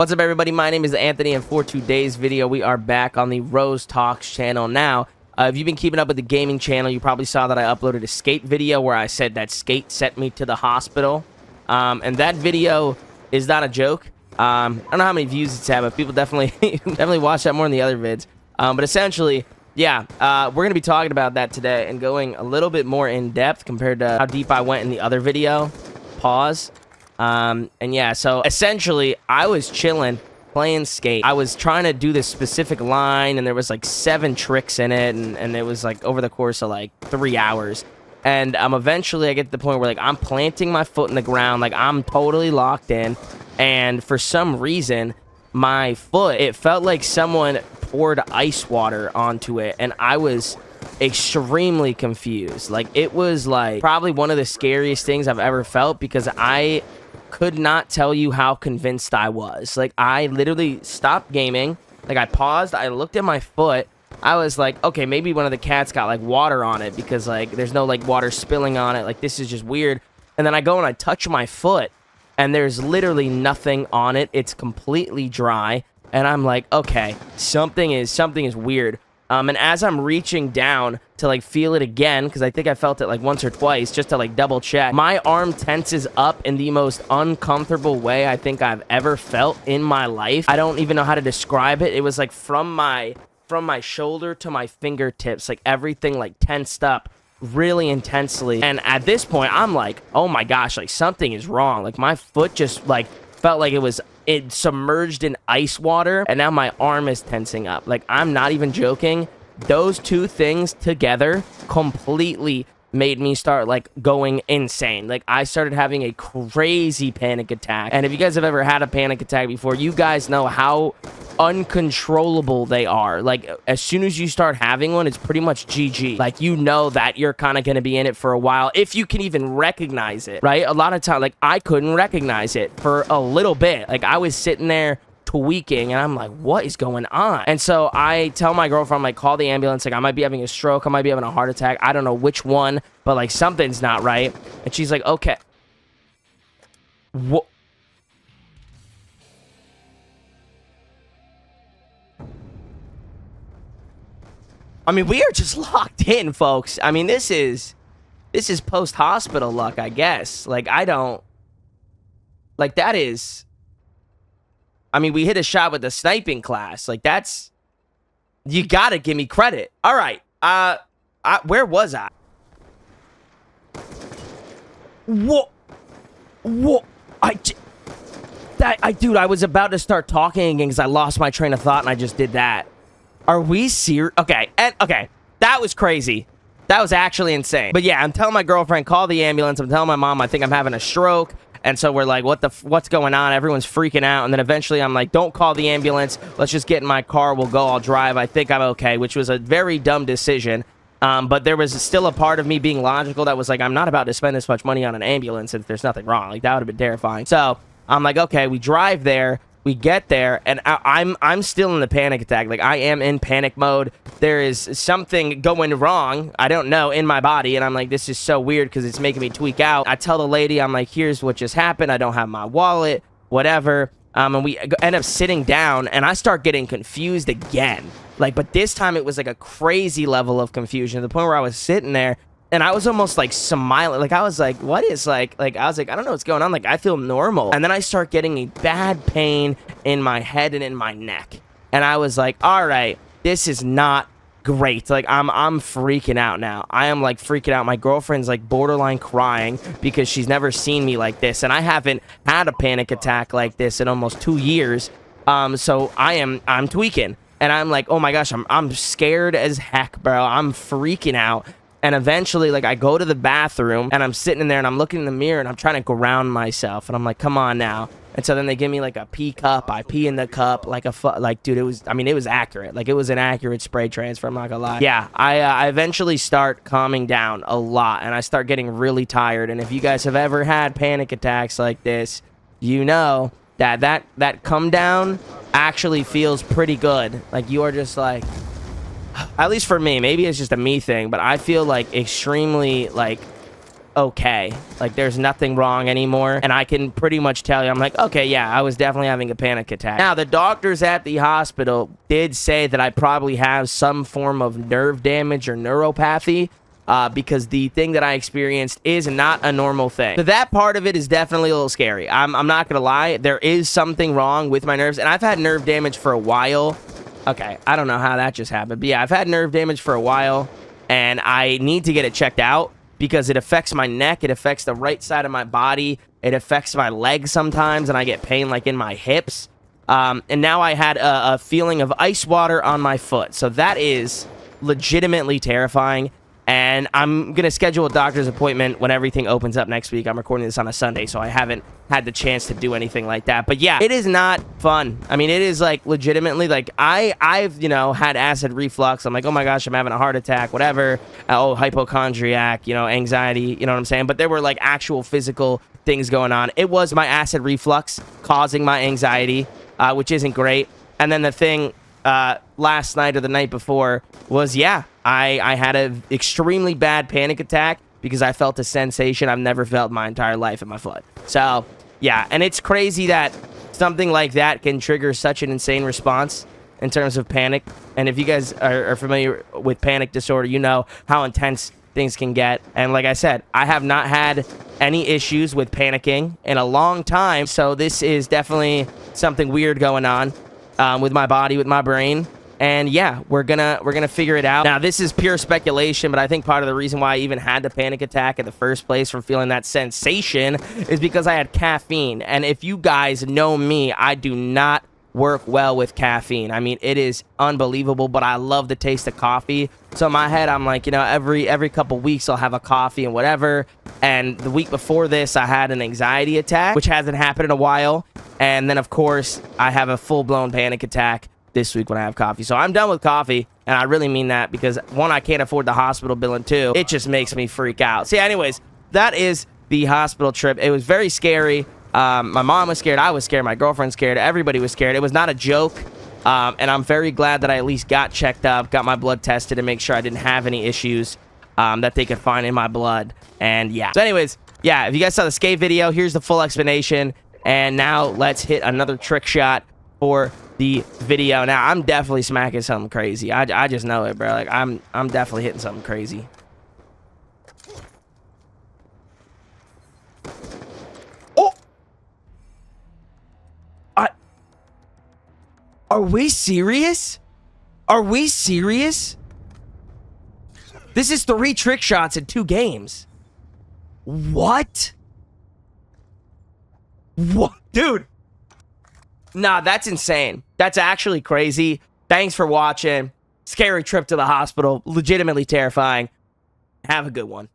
What's up, everybody? My name is Anthony, and for today's video, we are back on the Rose Talks channel. Now, if you've been keeping up with the gaming channel, you probably saw that I uploaded a skate video where I said that skate sent me to the hospital. And that video is not a joke. I don't know how many views it's had, but people definitely watch that more than the other vids. But essentially, yeah, we're going to be talking about that today and going a little bit more in depth compared to how deep I went in the other video. Pause. And yeah, so essentially I was chilling, playing skate. I was trying to do this specific line, and there was like 7 tricks in it, and it was like over the course of like 3 hours. And eventually I get to the point where like I'm planting my foot in the ground, like I'm totally locked in, and for some reason my foot, it felt like someone poured ice water onto it, and I was extremely confused. Like, it was like probably one of the scariest things I've ever felt, because I could not tell you how convinced I was. Like, I literally stopped gaming, like I paused, I looked at my foot, I was like, okay, maybe one of the cats got like water on it, because like there's no like water spilling on it, like this is just weird. And then I go and I touch my foot, and there's literally nothing on it, it's completely dry, and I'm like, okay, something is weird. And as I'm reaching down to like feel it again, because I think I felt it like once or twice just to like double check, my arm tenses up in the most uncomfortable way I think I've ever felt in my life. I don't even know how to describe it. It was like from my shoulder to my fingertips, like everything like tensed up really intensely. And at this point, I'm like, oh my gosh, like something is wrong. Like my foot just like felt like it submerged in ice water, and now my arm is tensing up. Like, I'm not even joking. Those two things together completely made me start like going insane. Like, I started having a crazy panic attack. And if you guys have ever had a panic attack before, you guys know how uncontrollable they are. Like, as soon as you start having one, it's pretty much GG. Like, you know that you're kind of going to be in it for a while, if you can even recognize it, right? A lot of time, like, I couldn't recognize it for a little bit. Like, I was sitting there tweaking, and I'm like, what is going on? And so I tell my girlfriend, I'm like, call the ambulance, like I might be having a stroke, I might be having a heart attack, I don't know which one, but like something's not right. And she's like, okay. What? I mean, we are just locked in, folks. I mean, this is post-hospital luck, I guess. Like, I don't, like, that is, I mean, we hit a shot with the sniping class. Like, that's, you gotta give me credit. All right. Where was I? What? Dude, I was about to start talking again because I lost my train of thought, and I just did that. Are we serious? Okay. Okay. That was crazy. That was actually insane. But yeah, I'm telling my girlfriend, call the ambulance. I'm telling my mom, I think I'm having a stroke. And so we're like, what's going on? Everyone's freaking out. And then eventually I'm like, don't call the ambulance. Let's just get in my car. We'll go. I'll drive. I think I'm okay, which was a very dumb decision. But there was still a part of me being logical that was like, I'm not about to spend this much money on an ambulance if there's nothing wrong. Like, that would have been terrifying. So I'm like, okay, we drive there. We get there, and I'm still in the panic attack. Like, I am in panic mode. There is something going wrong, I don't know, in my body, and I'm like, this is so weird because it's making me tweak out. I tell the lady, I'm like, here's what just happened. I don't have my wallet, whatever. And we end up sitting down, and I start getting confused again. Like, but this time it was like a crazy level of confusion to the point where I was sitting there, and I was almost like smiling. Like, I was like, what is like I was like, I don't know what's going on. Like, I feel normal. And then I start getting a bad pain in my head and in my neck. And I was like, all right, this is not great. Like, I'm freaking out now. I am like freaking out. My girlfriend's like borderline crying because she's never seen me like this. And I haven't had a panic attack like this in almost 2 years. So I'm tweaking. And I'm like, oh my gosh, I'm scared as heck, bro. I'm freaking out. And eventually, like, I go to the bathroom, and I'm sitting in there, and I'm looking in the mirror, and I'm trying to ground myself. And I'm like, come on now. And so then they give me, like, a pee cup. I pee in the cup, like, dude, it was accurate. Like, it was an accurate spray transfer, I'm not gonna lie. Yeah, I eventually start calming down a lot, and I start getting really tired. And if you guys have ever had panic attacks like this, you know that come down actually feels pretty good. Like, you are just like, at least for me, maybe it's just a me thing, but I feel like extremely like okay. Like, there's nothing wrong anymore. And I can pretty much tell you, I'm like, okay, yeah, I was definitely having a panic attack. Now, the doctors at the hospital did say that I probably have some form of nerve damage or neuropathy. Because the thing that I experienced is not a normal thing. So that part of it is definitely a little scary. I'm not gonna lie. There is something wrong with my nerves, and I've had nerve damage for a while. Okay, I don't know how that just happened, but yeah, I've had nerve damage for a while, and I need to get it checked out because it affects my neck, it affects the right side of my body, it affects my legs sometimes, and I get pain like in my hips. And now I had a feeling of ice water on my foot, so that is legitimately terrifying. And I'm going to schedule a doctor's appointment when everything opens up next week. I'm recording this on a Sunday, so I haven't had the chance to do anything like that. But yeah, it is not fun. I mean, it is like legitimately like I've, you know, had acid reflux. I'm like, oh my gosh, I'm having a heart attack, whatever. Oh, hypochondriac, you know, anxiety, you know what I'm saying? But there were like actual physical things going on. It was my acid reflux causing my anxiety, which isn't great. And then the thing last night or the night before was, yeah, I had an extremely bad panic attack because I felt a sensation I've never felt my entire life in my foot. So, yeah, and it's crazy that something like that can trigger such an insane response in terms of panic. And if you guys are familiar with panic disorder, you know how intense things can get. And like I said, I have not had any issues with panicking in a long time. So this is definitely something weird going on with my body, with my brain. And yeah, we're gonna figure it out. Now, this is pure speculation, but I think part of the reason why I even had the panic attack in the first place from feeling that sensation is because I had caffeine. And if you guys know me, I do not work well with caffeine. I mean, it is unbelievable, but I love the taste of coffee. So in my head, I'm like, you know, every couple weeks I'll have a coffee and whatever. And the week before this, I had an anxiety attack, which hasn't happened in a while. And then, of course, I have a full-blown panic attack this week when I have coffee. So I'm done with coffee, and I really mean that because, one, I can't afford the hospital bill, and two, it just makes me freak out. So yeah, anyways, that is the hospital trip. It was very scary. My mom was scared. I was scared. My girlfriend's scared. Everybody was scared. It was not a joke, and I'm very glad that I at least got checked up, got my blood tested to make sure I didn't have any issues that they could find in my blood. And yeah. So anyways, yeah, if you guys saw the skate video, here's the full explanation. And now let's hit another trick shot for the video. Now, I'm definitely smacking something crazy. I just know it, bro. Like, I'm definitely hitting something crazy. Oh! Are we serious? Are we serious? This is 3 trick shots in 2 games. What? What? Dude. Nah, that's insane. That's actually crazy. Thanks for watching. Scary trip to the hospital. Legitimately terrifying. Have a good one.